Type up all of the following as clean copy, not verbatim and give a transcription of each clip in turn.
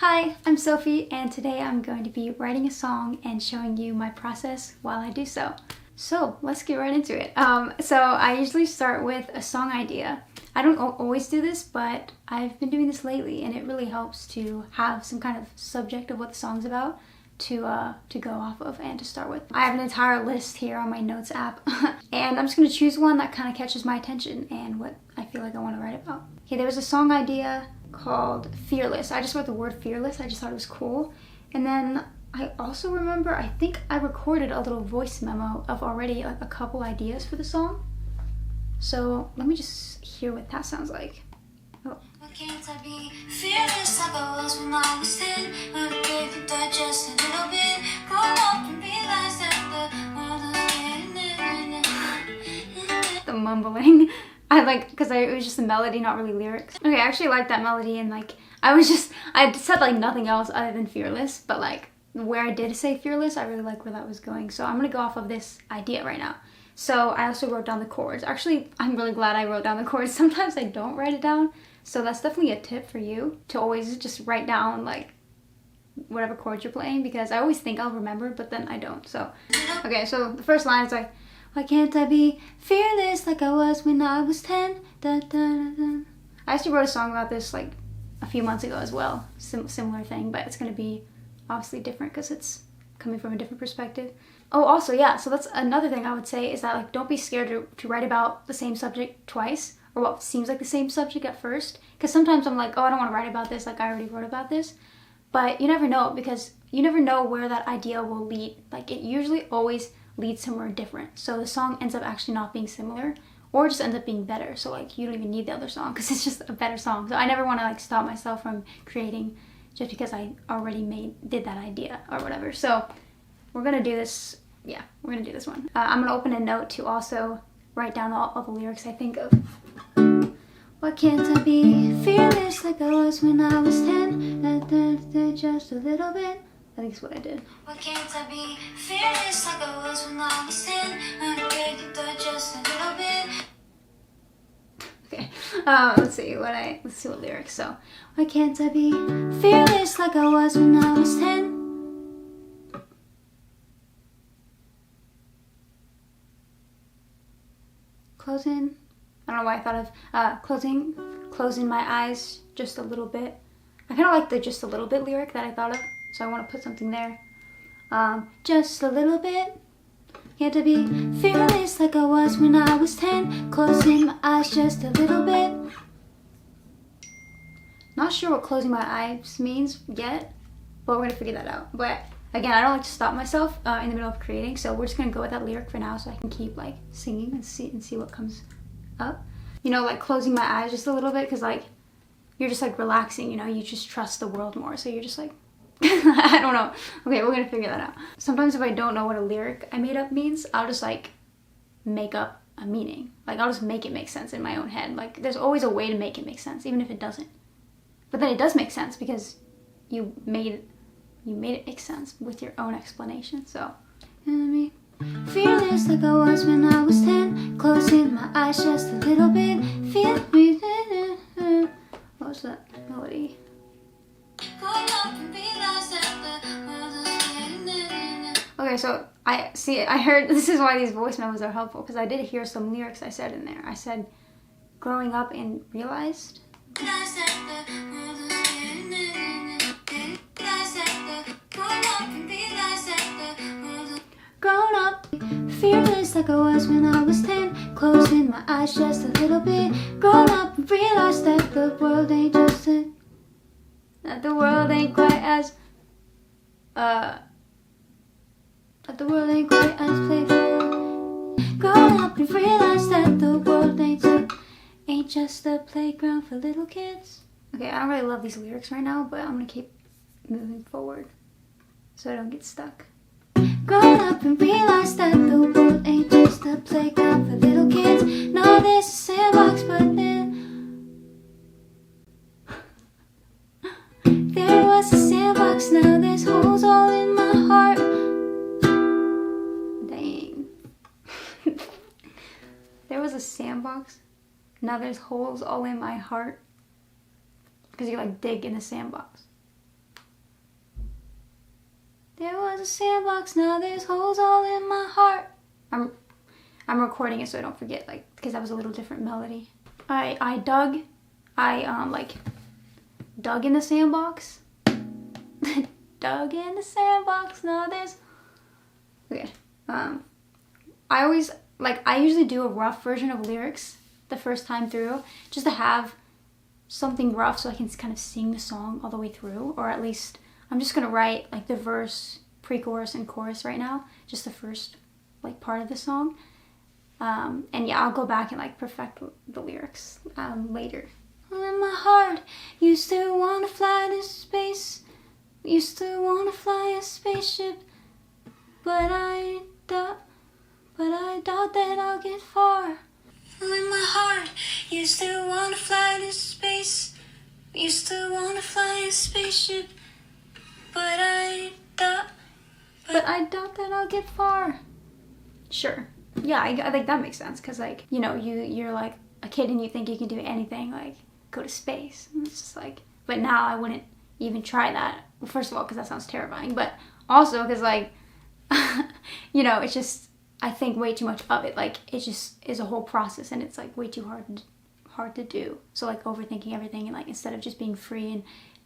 Hi, I'm Sophie, and today I'm going to be writing a song and showing you my process while I do so. So let's get right into it. So I usually start with a song idea. I don't always do this, but I've been doing this lately, and it really helps to have some kind of subject of what the song's about to go off of and to start with. I have an entire list here on my notes app, and I'm just going to choose one that kind of catches my attention and what I feel like I want to write about. Okay, there was a song idea called Fearless. I just wrote the word fearless. I just thought it was cool. And then I also remember, I think I recorded a little voice memo of already like a couple ideas for the song. So let me just hear what that sounds like. Oh. Why can't I be fearless like I was when I was 10? I gave it that just a little bit. Grow up and realize that the mumbling. It was just a melody, not really lyrics. Okay, I actually like that melody, and like I said like nothing else other than fearless, but like where I did say fearless, I really like where that was going. So I'm gonna go off of this idea right now. So I also wrote down the chords. Actually, I'm really glad I wrote down the chords. Sometimes I don't write it down. So that's definitely a tip for you, to always just write down like whatever chords you're playing, because I always think I'll remember, but then I don't. So, okay, so the first line is like, why can't I be fearless like I was when I was 10? Da, da, da, da. I actually wrote a song about this like a few months ago as well. Similar thing, but it's going to be obviously different because it's coming from a different perspective. Oh, also, yeah, so that's another thing I would say is that like don't be scared to write about the same subject twice, or what seems like the same subject at first. Because sometimes I'm like, oh, I don't want to write about this, like I already wrote about this. But you never know, because you never know where that idea will lead. Like it usually always leads somewhere different. So the song ends up actually not being similar, or just ends up being better. So like you don't even need the other song because it's just a better song. So I never want to like stop myself from creating just because I already did that idea or whatever. So we're gonna do this. Yeah, we're gonna do this one. I'm gonna open a note to also write down all the lyrics I think of. Why can't I be fearless like I was when I was 10? Just a little bit. I think it's what I did. Why can't I be fearless like I was when I was 10? I gave it that just a little bit. Okay, let's see what lyrics. So, why can't I be fearless like I was when I was 10? Closing. I don't know why I thought of closing my eyes just a little bit. I kind of like the just a little bit lyric that I thought of, so I want to put something there. Just a little bit. Can't I be fearless like I was when I was 10? Closing my eyes just a little bit. Not sure what closing my eyes means yet, but we're gonna figure that out. But again, I don't like to stop myself in the middle of creating, so we're just gonna go with that lyric for now, so I can keep like singing and see what comes up. You know, like closing my eyes just a little bit, because like you're just like relaxing, you know, you just trust the world more, so you're just like I don't know. Okay, we're gonna figure that out. Sometimes if I don't know what a lyric I made up means, I'll just like make up a meaning. Like I'll just make it make sense in my own head. Like there's always a way to make it make sense, even if it doesn't. But then it does make sense because you made it make sense with your own explanation. So, fearless like I was when I was 10, closing my eyes just a little bit. Feel me. What was that melody? Okay, so I heard, this is why these voice memos are helpful, because I did hear some lyrics I said in there. I said, growing up and realized. Grown up, fearless like I was when I was 10, closing my eyes just a little bit. Grown up and realized that the world ain't just that the world ain't quite as playful. Grown up and realized that the world ain't just a playground for little kids. Okay, I don't really love these lyrics right now, but I'm gonna keep moving forward so I don't get stuck. Grown up and realized that the world ain't just a playground for little kids. No, there's a sandbox, but then there was a sandbox, now there's holes all in my heart. Dang. There was a sandbox, now there's holes all in my heart. Because you like dig in the sandbox. a sandbox, now there's holes all in my heart. I'm recording it so I don't forget, like, because that was a little different melody. I dug in the sandbox. Dug in the sandbox, now there's... Okay. I usually do a rough version of lyrics the first time through, just to have something rough so I can kind of sing the song all the way through, or at least I'm just gonna write like the verse, pre-chorus, and chorus right now, just the first like part of the song. And yeah, I'll go back and like perfect the lyrics later. In my heart, used to wanna fly to space, used to wanna fly a spaceship, but I doubt that I'll get far. In my heart, used to wanna fly to space, used to wanna fly a spaceship, but I doubt that I'll get far. Sure. Yeah, I think that makes sense, because like, you know, you're like a kid and you think you can do anything, like go to space. And it's just like, but now I wouldn't even try that. Well, first of all, because that sounds terrifying, but also because like, you know, it's just, I think way too much of it. Like, it just is a whole process, and it's like way too hard to do. So like overthinking everything, and like instead of just being free and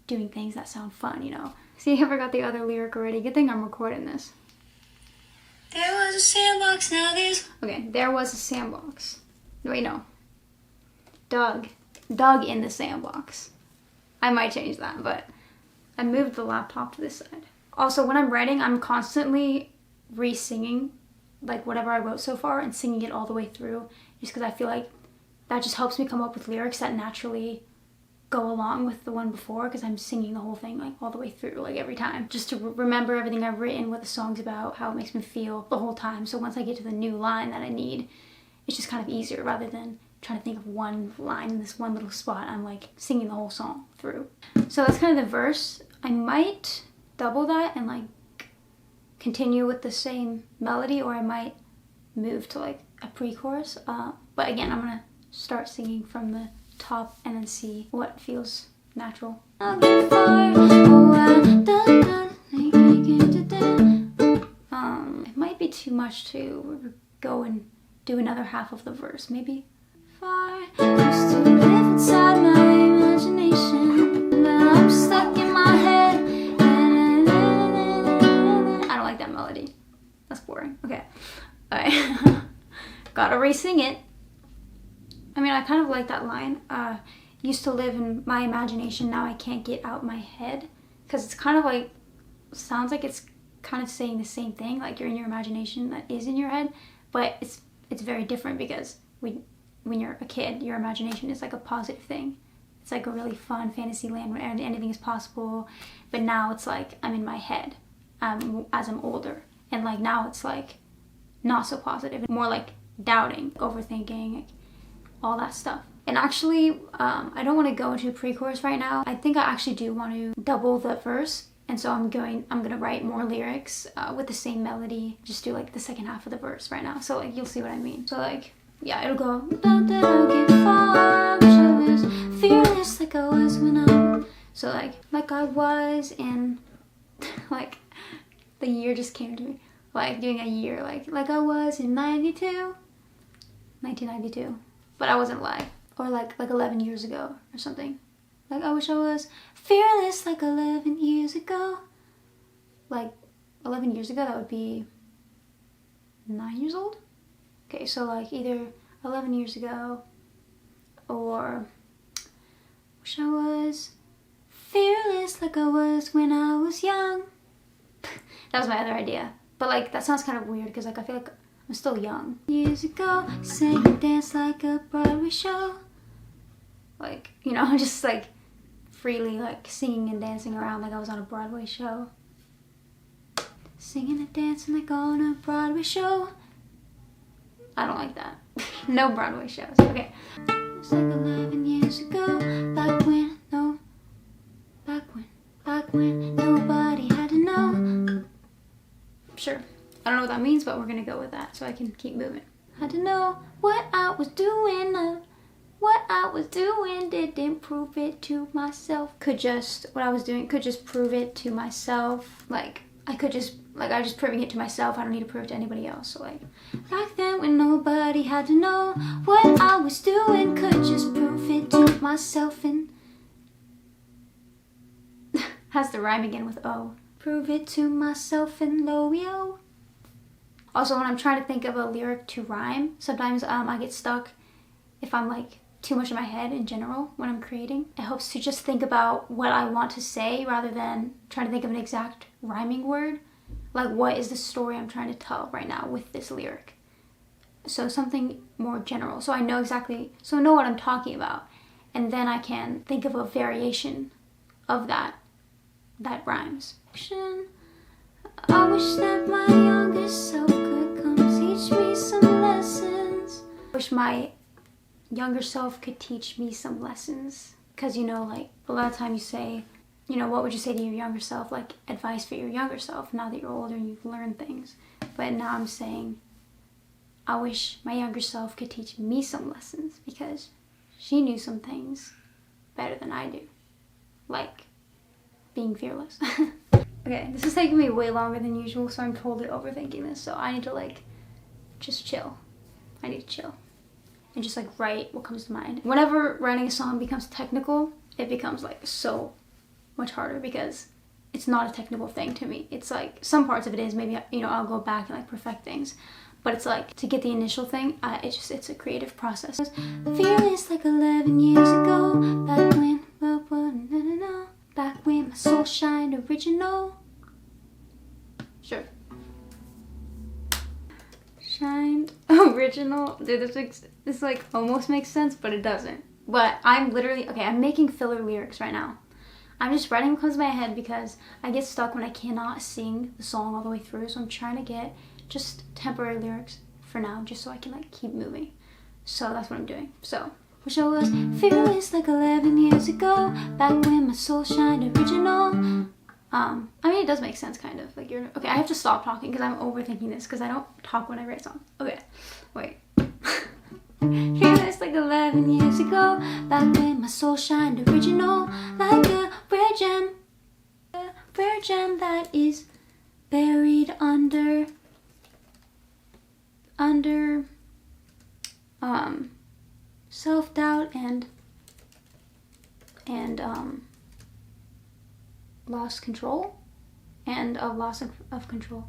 doing things that sound fun, you know. See, I forgot the other lyric already. Good thing I'm recording this. There was a sandbox, now there's... Okay, there was a sandbox. Wait, no. Dug in the sandbox. I might change that, but I moved the laptop to this side. Also, when I'm writing, I'm constantly re-singing like whatever I wrote so far and singing it all the way through, just because I feel like that just helps me come up with lyrics that naturally go along with the one before, because I'm singing the whole thing like all the way through, like every time, just to remember everything I've written, what the song's about, how it makes me feel the whole time. So once I get to the new line that I need, it's just kind of easier, rather than trying to think of one line in this one little spot. I'm like singing the whole song through. So that's kind of the verse. I might double that and like continue with the same melody, or I might move to like a pre-chorus. But again, I'm gonna start singing from the top and then see what feels natural. It might be too much to go and do another half of the verse, maybe. Far used to live inside my imagination, but I'm stuck in my head. I don't like that melody. That's boring. Okay. Alright. Gotta re-sing it. I mean, I kind of like that line. Used to live in my imagination, now I can't get out my head. Because it's kind of like, sounds like it's kind of saying the same thing, like you're in your imagination that is in your head, but it's very different, because when you're a kid, your imagination is like a positive thing. It's like a really fun fantasy land where anything is possible. But now it's like I'm in my head as I'm older, and like now it's like not so positive, more like doubting, overthinking, all that stuff. And actually, I don't want to go into pre-chorus right now. I think I actually do want to double the verse, and so I'm gonna write more lyrics with the same melody. Just do like the second half of the verse right now, so like you'll see what I mean. So like, yeah, it'll go. Doubt that I'll get far. Wish I was fearless like I was when I. So like I was in, like, the year just came to me. Like doing a year, like I was in 1992. But I wasn't alive. Or like 11 years ago or something. Like, I wish I was fearless like 11 years ago. Like 11 years ago, that would be 9 years old? Okay, so like either 11 years ago, or wish I was fearless like I was when I was young. That was my other idea. But like, that sounds kind of weird, because like I feel like I'm still young. Years ago, sang and danced like a Broadway show. Like, you know, just like freely like singing and dancing around like I was on a Broadway show. Singing and dancing like on a Broadway show. I don't like that. No Broadway shows. Okay. It's like 11 years ago, back when nobody had to know. Sure. I don't know what that means, but we're gonna go with that so I can keep moving. Had to know what I was doing, didn't prove it to myself. What I was doing could just prove it to myself. Like, I could just, like, I'm just proving it to myself. I don't need to prove it to anybody else. So like, back then when nobody had to know what I was doing, could just prove it to myself. And has the rhyme again with O. Prove it to myself and lo-yo. Also, when I'm trying to think of a lyric to rhyme, sometimes I get stuck if I'm like too much in my head in general when I'm creating. It helps to just think about what I want to say rather than trying to think of an exact rhyming word. Like, what is the story I'm trying to tell right now with this lyric? So something more general. So I know exactly, so I know what I'm talking about. And then I can think of a variation of that rhymes. I wish that my younger self could come teach me some lessons. I wish my younger self could teach me some lessons. Because, you know, like, a lot of time you say, you know, what would you say to your younger self? Like, advice for your younger self, now that you're older and you've learned things. But now I'm saying, I wish my younger self could teach me some lessons, because she knew some things better than I do. Like, being fearless. Okay, this is taking me way longer than usual, so I'm totally overthinking this. So I need to, like, just chill. I need to chill. And just, like, write what comes to mind. Whenever writing a song becomes technical, it becomes, like, so much harder, because it's not a technical thing to me. It's, like, some parts of it is. Maybe, you know, I'll go back and, like, perfect things. But it's, like, to get the initial thing, it's a creative process. Fearless like 11 years ago, back when my soul shined original. Sure. Shined original. Dude, this like almost makes sense, but it doesn't. But I'm literally, okay, I'm making filler lyrics right now. I'm just writing what comes to my head because I get stuck when I cannot sing the song all the way through. So I'm trying to get just temporary lyrics for now, just so I can like keep moving. So that's what I'm doing. So, wish I was fearless like 11 years ago, back when my soul shined original. I mean, it does make sense, kind of. Like, you're, okay, I have to stop talking because I'm overthinking this because I don't talk when I write songs. Okay, wait. Fearless like 11 years ago, back when my soul shined original, like a rare gem that is buried under self-doubt and lost control and a loss of control,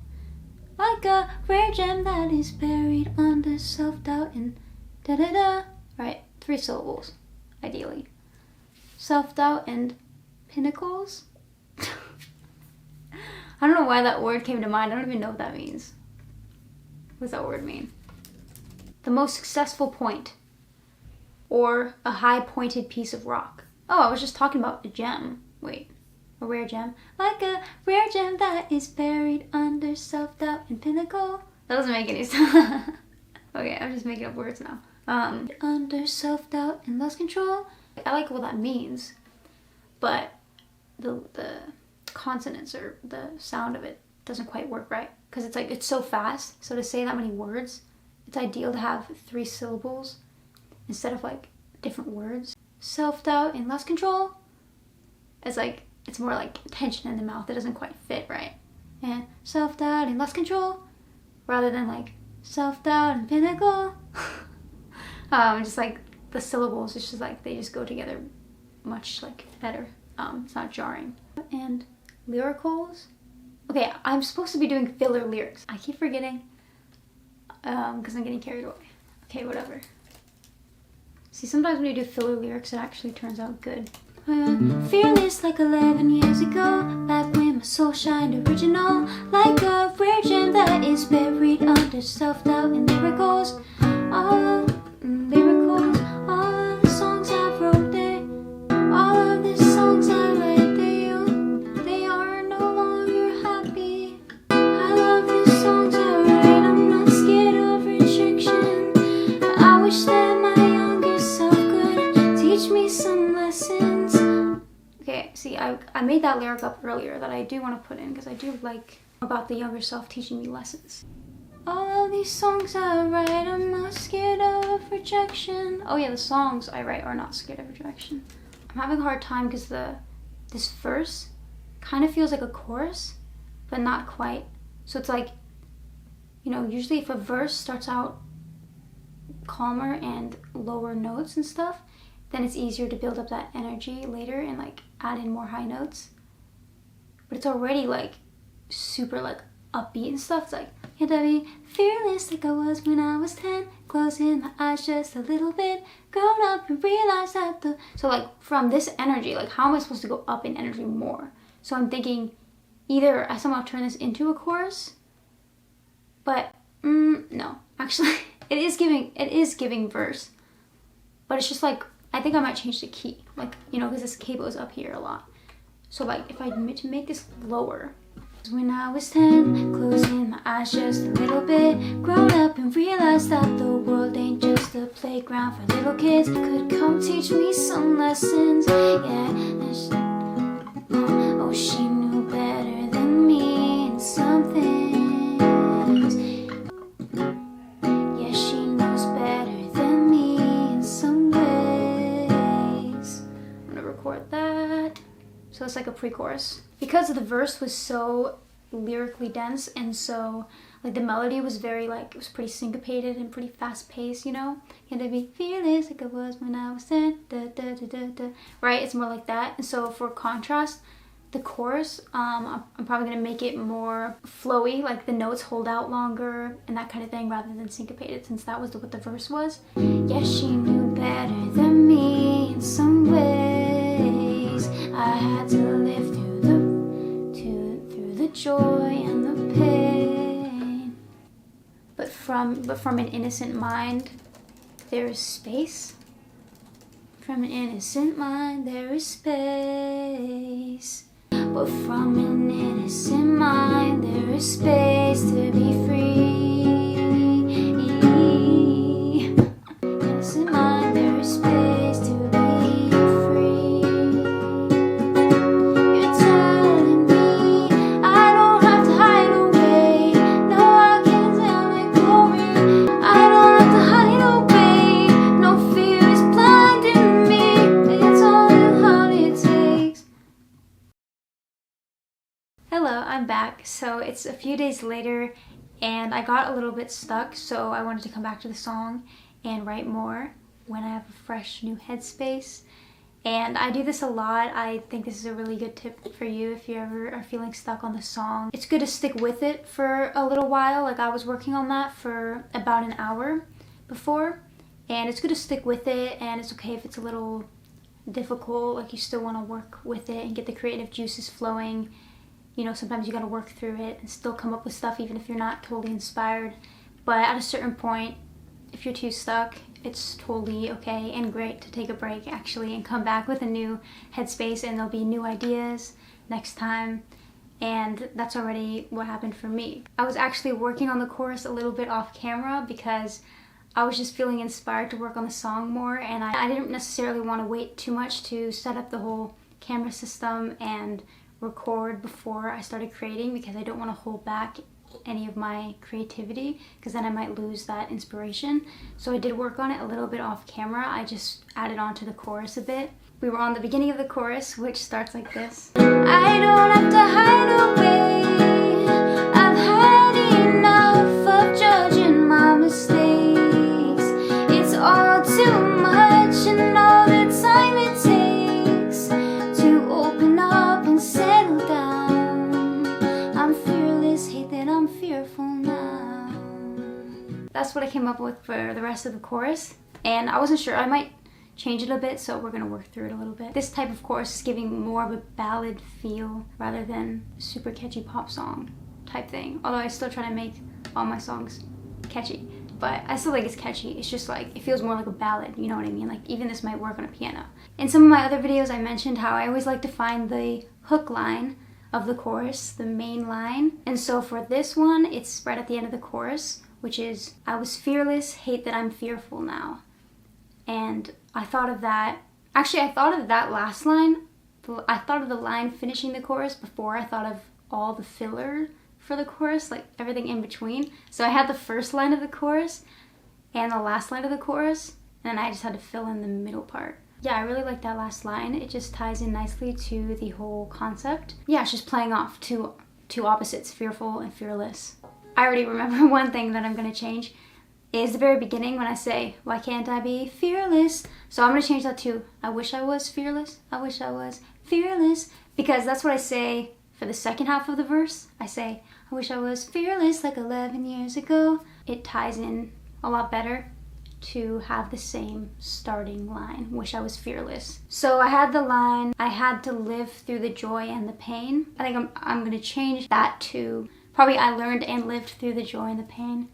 like a rare gem that is buried under self-doubt and da-da-da. Right, 3 syllables ideally. Self-doubt and pinnacles. I don't know why that word came to mind. I don't even know what that means. What does that word mean? The most successful point, or a high pointed piece of rock. Oh, I was just talking about a gem. Wait, a rare gem? Like a rare gem that is buried under self-doubt and pinnacle. That doesn't make any sense. Okay, I'm just making up words now. Under self-doubt and lost control. I like what that means, but the consonants or the sound of it doesn't quite work right, because it's like, it's so fast. So to say that many words, it's ideal to have 3 syllables instead of like different words. Self-doubt and lost control. It's like, it's more like tension in the mouth. It doesn't quite fit right. And self-doubt and lost control, rather than like self-doubt and pinnacle. Just like the syllables, it's just like they just go together much like better. It's not jarring. And lyricals. Okay, I'm supposed to be doing filler lyrics. I keep forgetting because I'm getting carried away. Okay, whatever. See, sometimes when you do filler lyrics, it actually turns out good. Fearless like 11 years ago, back when my soul shined original, like a rare gem that is buried under self-doubt and miracles. All of the songs I wrote, all of the songs I write, they are no longer happy. I love the songs I write, I'm not scared of rejection. I wish that my younger self could teach me some lessons. Okay, see, I made that lyric up earlier that I do want to put in because I do like about the younger self teaching me lessons. All of these songs I write, I'm not scared of rejection. Oh yeah, the songs I write are not scared of rejection. I'm having a hard time because this verse kind of feels like a chorus, but not quite. So it's like, you know, usually if a verse starts out calmer and lower notes and stuff, then it's easier to build up that energy later and like add in more high notes. But it's already like super like upbeat and stuff. It's like, can't I be fearless like I was when I was 10, closing my eyes just a little bit, grown up and realize that the... So like from this energy, like how am I supposed to go up in energy more? So I'm thinking either I somehow turn this into a chorus, but no, actually it is giving verse, but it's just like, I think I might change the key, like, you know, because this capo is up here a lot. So like if I to make this lower, when I was 10, closing my eyes just a little bit, grown up and realized that the world ain't just a playground for little kids. Could come teach me some lessons. Yeah, oh, she knew better than me in some things. Yeah, she knows better than me in some ways. I'm gonna record that. So it's like a pre-chorus. Because the verse was so lyrically dense and so like the melody was very like, it was pretty syncopated and pretty fast paced, you know? Can I be fearless like I was when I was 10, da, da, da, da, da. Right? It's more like that. And so for contrast, the chorus, I'm probably gonna make it more flowy, like the notes hold out longer and that kind of thing rather than syncopated, since that was what the verse was. Yeah, she knew better than me in some ways. I had to live through the joy and the pain. But from an innocent mind, there is space. From an innocent mind, there is space. But from an innocent mind, there is space to be free. Innocent mind, there is space to be free. You're telling me I don't have to hide away. No, I can't tell my glory. I don't have to hide away. No fear is blinding me. It's all it takes. Hello, I'm back. So it's a few days later and I got a little bit stuck, so I wanted to come back to the song and write more when I have a fresh new headspace. And I do this a lot. I think this is a really good tip for you if you ever are feeling stuck on the song. It's good to stick with it for a little while. Like I was working on that for about an hour before, and it's good to stick with it, and it's okay if it's a little difficult. Like you still want to work with it and get the creative juices flowing. You know, sometimes you gotta work through it and still come up with stuff even if you're not totally inspired. But at a certain point, if you're too stuck, it's totally okay and great to take a break actually and come back with a new headspace, and there'll be new ideas next time. And that's already what happened for me. I was actually working on the chorus a little bit off camera because I was just feeling inspired to work on the song more, and I didn't necessarily want to wait too much to set up the whole camera system and record before I started creating, because I don't want to hold back any of my creativity because then I might lose that inspiration. So I did work on it a little bit off camera. I just added on to the chorus a bit. We were on the beginning of the chorus, which starts like this. I don't have to hide away. I've had enough of judging my mistakes. It's all too much and all the time it takes to open up and settle down. I'm fearless, hate that I'm fearful now. That's what I came up with for the rest of the chorus, and I wasn't sure. I might change it a bit, so we're gonna work through it a little bit. This type of chorus is giving more of a ballad feel rather than a super catchy pop song type thing. Although I still try to make all my songs catchy, but I still think it's catchy. It's just like, it feels more like a ballad, you know what I mean? Like even this might work on a piano. In some of my other videos I mentioned how I always like to find the hook line of the chorus, the main line. And so for this one, it's right at the end of the chorus, which is, I was fearless, hate that I'm fearful now. And I thought of that, actually I thought of that last line. I thought of the line finishing the chorus before I thought of all the filler for the chorus, like everything in between. So I had the first line of the chorus and the last line of the chorus, and then I just had to fill in the middle part. Yeah, I really like that last line. It just ties in nicely to the whole concept. Yeah, it's just playing off to two opposites, fearful and fearless. I already remember one thing that I'm gonna change is the very beginning when I say, why can't I be fearless? So I'm gonna change that to, I wish I was fearless, I wish I was fearless, because that's what I say for the second half of the verse. I say, I wish I was fearless like 11 years ago. It ties in a lot better to have the same starting line, wish I was fearless. So I had the line, I had to live through the joy and the pain. I think I'm gonna change that to probably I learned and lived through the joy and the pain,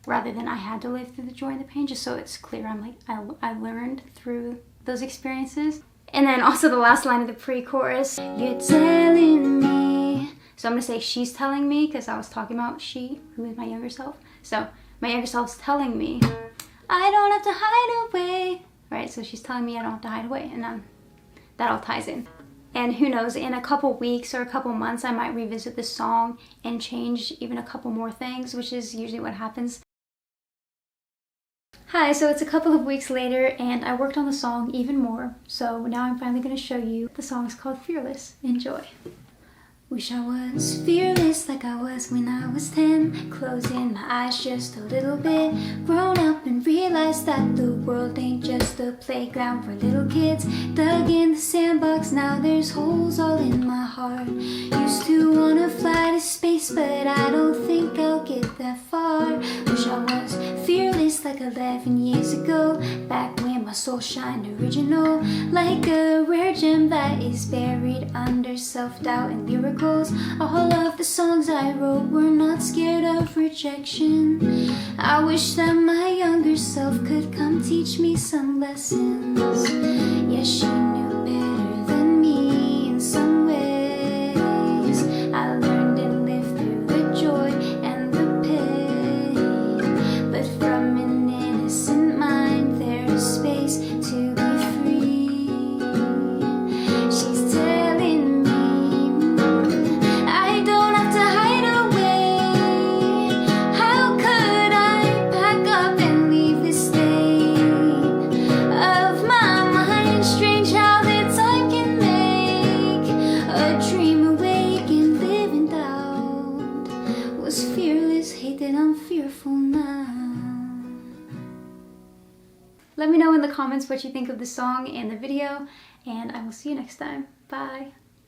rather than I had to live through the joy and the pain, just so it's clear. I'm like, I learned through those experiences. And then also the last line of the pre-chorus, you're telling me. So I'm gonna say she's telling me, because I was talking about she, who is my younger self. So my younger self's telling me, I don't have to hide away. Right, so she's telling me I don't have to hide away, and that all ties in. And who knows, in a couple weeks or a couple months, I might revisit this song and change even a couple more things, which is usually what happens. Hi, so it's a couple of weeks later, and I worked on the song even more. So now I'm finally going to show you. The song is called Fearless. Enjoy. Wish I was fearless like I was when I was 10. Closing my eyes just a little bit. Grown up and realized that the world ain't just a playground for little kids. Dug in the sandbox, now there's holes all in my heart. Used to wanna fly to space, but I don't think I'll get that far. Wish I was fearless like 11 years ago. Back when my soul shined original. Like a rare gem that is buried under self-doubt and lyrical. All of the songs I wrote were not scared of rejection. I wish that my younger self could come teach me some lessons. Yeah, she knew better than me in some ways. I learned and lived through the joy and the pain. But from an innocent mind there's space to be free. She's telling me let me know in the comments what you think of the song and the video, and I will see you next time. Bye!